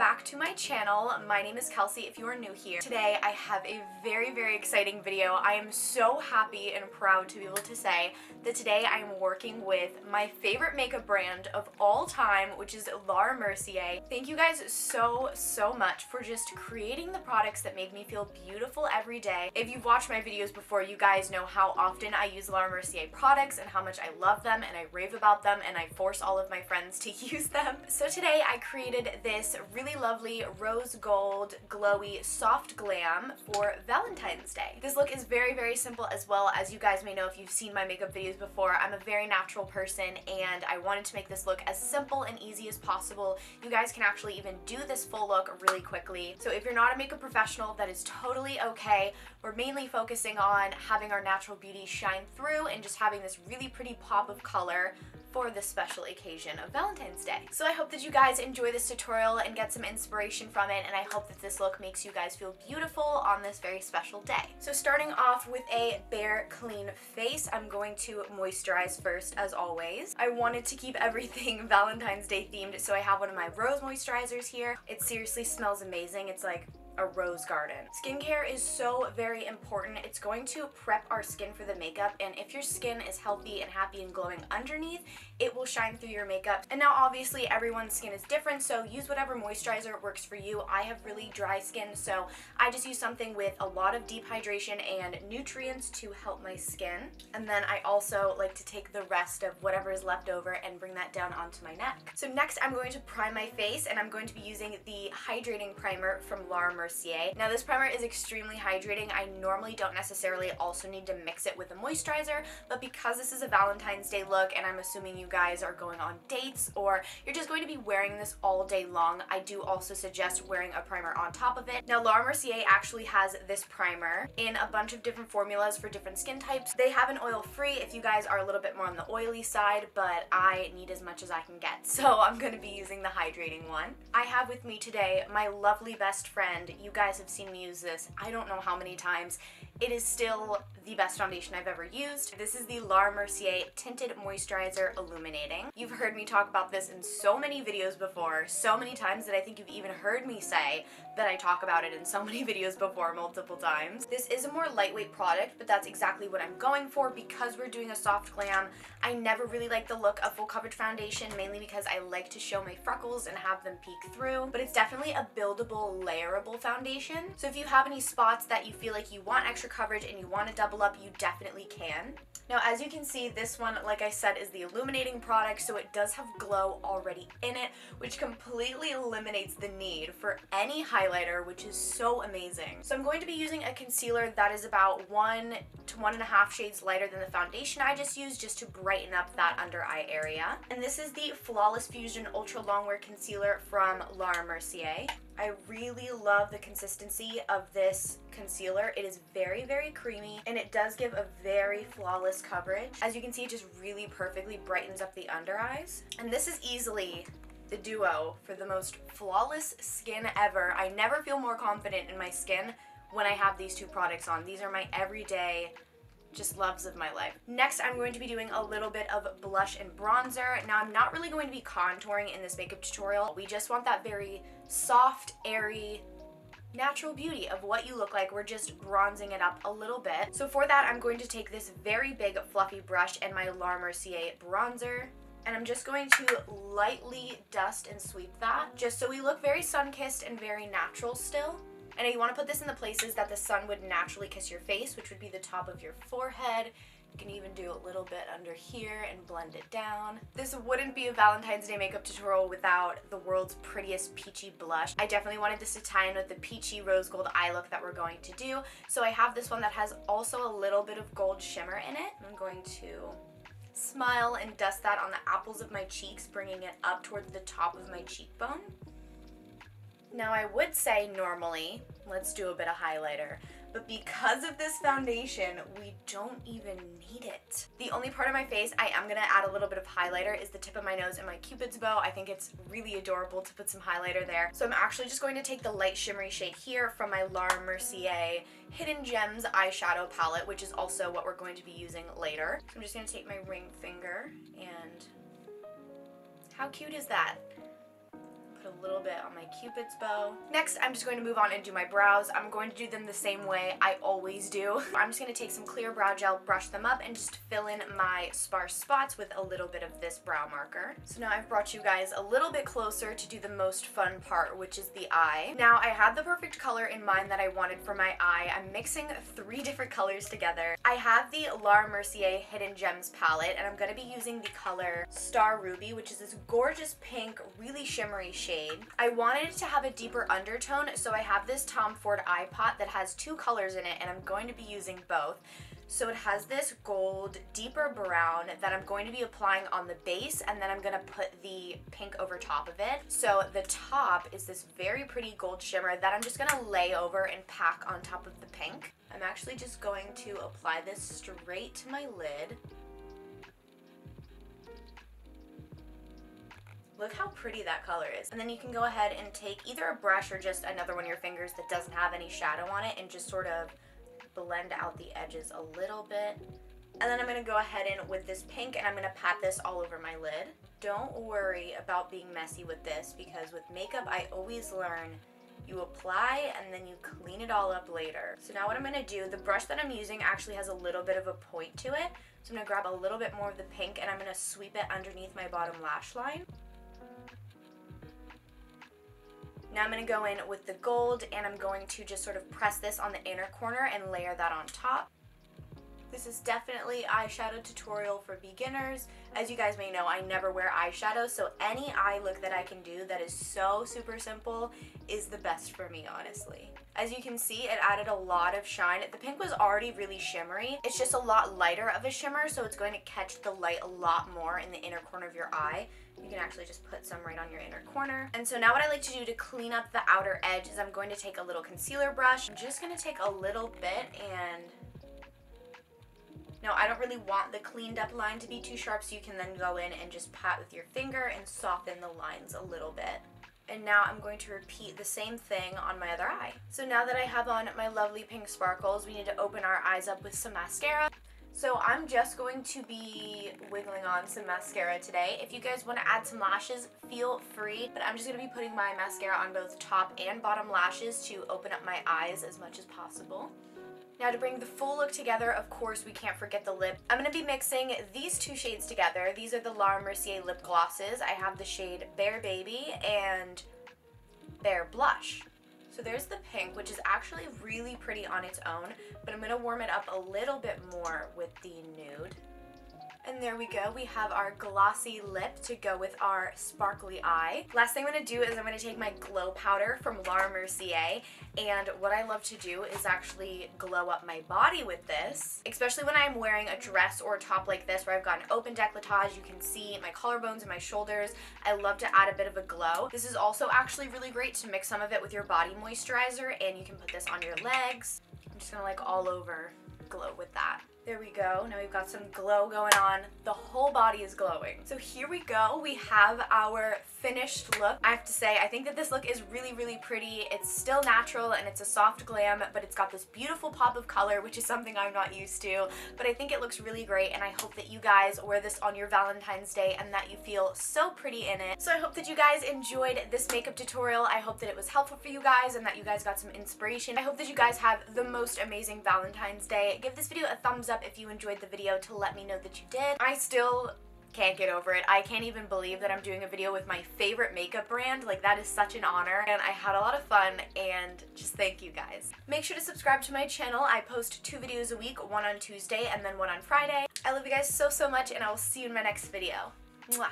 back to my channel. My name is Kelsey if you are new here. Today I have a very exciting video. I am so happy and proud to be able to say that today I am working with my favorite makeup brand of all time, which is Laura Mercier. Thank you guys so much for just creating the products that make me feel beautiful every day. If you've watched my videos before, you guys know how often I use Laura Mercier products and how much I love them and I rave about them and I force all of my friends to use them. So today I created this really lovely rose gold glowy soft glam for Valentine's Day. This look is very simple as well. As you guys may know if you've seen my makeup videos before, I'm a very natural person and I wanted to make this look as simple and easy as possible. You guys can actually even do this full look really quickly. So if you're not a makeup professional, that is totally okay. We're mainly focusing on having our natural beauty shine through and just having this really pretty pop of color for this special occasion of Valentine's Day. So I hope that you guys enjoy this tutorial and get some inspiration from it, and I hope that this look makes you guys feel beautiful on this very special day. So starting off with a bare, clean face, I'm going to moisturize first as always. I wanted to keep everything Valentine's Day themed, so I have one of my rose moisturizers here. It seriously smells amazing. It's like a rose garden. Skincare is so very important. It's going to prep our skin for the makeup, and if your skin is healthy and happy and glowing underneath, it will shine through your makeup. And now obviously everyone's skin is different, so use whatever moisturizer works for you. I have really dry skin, so I just use something with a lot of deep hydration and nutrients to help my skin. And then I also like to take the rest of whatever is left over and bring that down onto my neck. So next I'm going to prime my face, and I'm going to be using the hydrating primer from Laura Mercier. Now this primer is extremely hydrating. I normally don't necessarily also need to mix it with a moisturizer, but because this is a Valentine's Day look and I'm assuming you guys are going on dates or you're just going to be wearing this all day long, I do also suggest wearing a primer on top of it. Now Laura Mercier actually has this primer in a bunch of different formulas for different skin types. They have an oil-free if you guys are a little bit more on the oily side, but I need as much as I can get, so I'm going to be using the hydrating one. I have with me today my lovely best friend. You guys have seen me use this I don't know how many times. It is still the best foundation I've ever used. This is the Laura Mercier Tinted Moisturizer Illuminating. You've heard me talk about this in so many videos before, so many times that I think you've even heard me say that I talk about it in so many videos before multiple times. This is a more lightweight product, but that's exactly what I'm going for because we're doing a soft glam. I never really like the look of full coverage foundation, mainly because I like to show my freckles and have them peek through, but it's definitely a buildable, layerable foundation. So if you have any spots that you feel like you want extra coverage and you want to double up, you definitely can. Now as you can see, this one, like I said, is the illuminating product, so it does have glow already in it, which completely eliminates the need for any highlighter, which is so amazing. So I'm going to be using a concealer that is about 1 to 1.5 shades lighter than the foundation I just used, just to brighten up that under eye area. And this is the Flawless Fusion Ultra Longwear Concealer from Laura Mercier. I really love the consistency of this concealer. It is very creamy, and it does give a very flawless coverage. As you can see, it just really perfectly brightens up the under eyes. And this is easily the duo for the most flawless skin ever. I never feel more confident in my skin when I have these two products on. These are my everyday just loves of my life. Next, I'm going to be doing a little bit of blush and bronzer. Now, I'm not really going to be contouring in this makeup tutorial. We just want that very soft, airy, natural beauty of what you look like. We're just bronzing it up a little bit. So for that, I'm going to take this very big fluffy brush and my Laura Mercier bronzer, and I'm just going to lightly dust and sweep that, just so we look very sun-kissed and very natural still. And you want to put this in the places that the sun would naturally kiss your face, which would be the top of your forehead. You can even do a little bit under here and blend it down. This wouldn't be a Valentine's Day makeup tutorial without the world's prettiest peachy blush. I definitely wanted this to tie in with the peachy rose gold eye look that we're going to do. So I have this one that has also a little bit of gold shimmer in it. I'm going to smile and dust that on the apples of my cheeks, bringing it up towards the top of my cheekbone. Now I would say normally, let's do a bit of highlighter, but because of this foundation, we don't even need it. The only part of my face I am going to add a little bit of highlighter is the tip of my nose and my cupid's bow. I think it's really adorable to put some highlighter there. So I'm actually just going to take the light shimmery shade here from my Laura Mercier Hidden Gems eyeshadow palette, which is also what we're going to be using later. So I'm just going to take my ring finger and how cute is that? Put a little bit on my Cupid's bow. Next, I'm just going to move on and do my brows. I'm going to do them the same way I always do. I'm just going to take some clear brow gel, brush them up, and just fill in my sparse spots with a little bit of this brow marker. So now I've brought you guys a little bit closer to do the most fun part, which is the eye. Now, I had the perfect color in mind that I wanted for my eye. I'm mixing 3 different colors together. I have the Laura Mercier Hidden Gems palette, and I'm going to be using the color Star Ruby, which is this gorgeous pink, really shimmery shade. I wanted it to have a deeper undertone, so I have this Tom Ford eye pot that has 2 colors in it, and I'm going to be using both. So it has this gold, deeper brown that I'm going to be applying on the base, and then I'm going to put the pink over top of it. So the top is this very pretty gold shimmer that I'm just going to lay over and pack on top of the pink. I'm actually just going to apply this straight to my lid. Look how pretty that color is. And then you can go ahead and take either a brush or just another one of your fingers that doesn't have any shadow on it and just sort of blend out the edges a little bit. And then I'm going to go ahead in with this pink and I'm going to pat this all over my lid. Don't worry about being messy with this, because with makeup I always learn you apply and then you clean it all up later. So now what I'm going to do, the brush that I'm using actually has a little bit of a point to it. So I'm going to grab a little bit more of the pink and I'm going to sweep it underneath my bottom lash line. Now I'm going to go in with the gold and I'm going to just sort of press this on the inner corner and layer that on top. This is definitely eyeshadow tutorial for beginners. As you guys may know, I never wear eyeshadow, so any eye look that I can do that is so super simple is the best for me, honestly. As you can see, it added a lot of shine. The pink was already really shimmery. It's just a lot lighter of a shimmer, so it's going to catch the light a lot more in the inner corner of your eye. You can actually just put some right on your inner corner. And so now what I like to do to clean up the outer edge is I'm going to take a little concealer brush. I'm just going to take a little bit and... Now, I don't really want the cleaned up line to be too sharp, so you can then go in and just pat with your finger and soften the lines a little bit. And now I'm going to repeat the same thing on my other eye. So now that I have on my lovely pink sparkles, we need to open our eyes up with some mascara. So I'm just going to be wiggling on some mascara today. If you guys want to add some lashes, feel free. But I'm just going to be putting my mascara on both top and bottom lashes to open up my eyes as much as possible. Now to bring the full look together, of course, we can't forget the lip. I'm going to be mixing these 2 shades together. These are the Laura Mercier lip glosses. I have the shade Bare Baby and Bare Blush. So there's the pink, which is actually really pretty on its own, but I'm going to warm it up a little bit more with the nude. And there we go, we have our glossy lip to go with our sparkly eye. Last thing I'm going to do is I'm going to take my glow powder from Laura Mercier, and what I love to do is actually glow up my body with this, especially when I'm wearing a dress or a top like this where I've got an open décolletage. You can see my collarbones and my shoulders. I love to add a bit of a glow. This is also actually really great to mix some of it with your body moisturizer, and you can put this on your legs. I'm just going to like all over glow with that. There we go. Now we've got some glow going on. The whole body is glowing. So here we go. We have our finished look. I have to say, I think that this look is really, really pretty. It's still natural and it's a soft glam, but it's got this beautiful pop of color, which is something I'm not used to. But I think it looks really great, and I hope that you guys wear this on your Valentine's Day and that you feel so pretty in it. So I hope that you guys enjoyed this makeup tutorial. I hope that it was helpful for you guys and that you guys got some inspiration. I hope that you guys have the most amazing Valentine's Day. Give this video a thumbs up if you enjoyed the video to let me know that you did. I still can't get over it. I can't even believe that I'm doing a video with my favorite makeup brand. Like, that is such an honor, and I had a lot of fun, and just thank you guys. Make sure to subscribe to my channel. I post 2 videos a week, one on Tuesday and then one on Friday. I love you guys so, so much, and I will see you in my next video. Mwah!